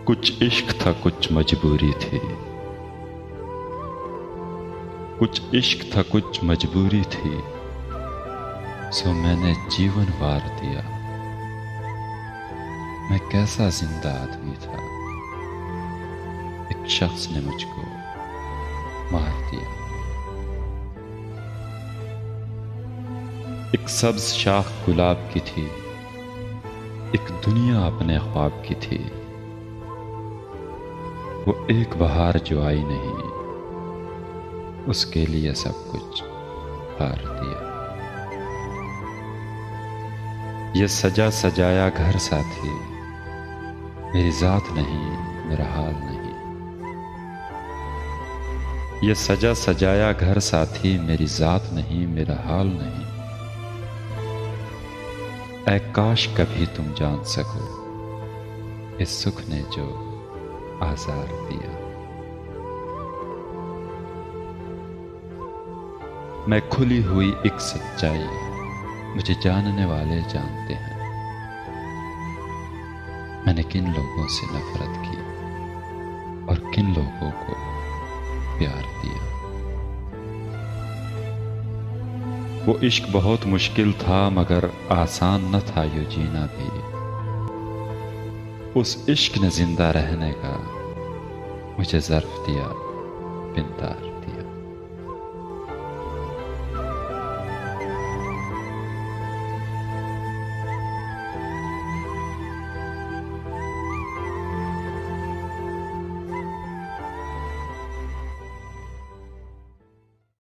कुछ इश्क था, कुछ मजबूरी थी। कुछ इश्क था, कुछ मजबूरी थी। सो मैंने जीवन वार दिया। मैं कैसा जिंदा आदमी था, एक शख्स ने मुझको मार दिया। एक सब्ज शाख गुलाब की थी, एक दुनिया अपने ख्वाब की थी। वो एक बहार जो आई नहीं, उसके लिए सब कुछ हार दिया। ये सजा सजाया घर साथी, मेरी जात नहीं, मेरा हाल नहीं। ये सजा सजाया घर साथी, मेरी जात नहीं, मेरा हाल नहीं। ऐ काश कभी तुम जान सको इस सुख ने जो आज़ार दिया। मैं खुली हुई एक सच्चाई, मुझे जानने वाले जानते हैं। मैंने किन लोगों से नफरत की और किन लोगों को प्यार दिया। वो इश्क बहुत मुश्किल था, मगर आसान न था यूं जीना भी। उस इश्क ने जिंदा रहने का मुझे ज़र्फ दिया बिन तार।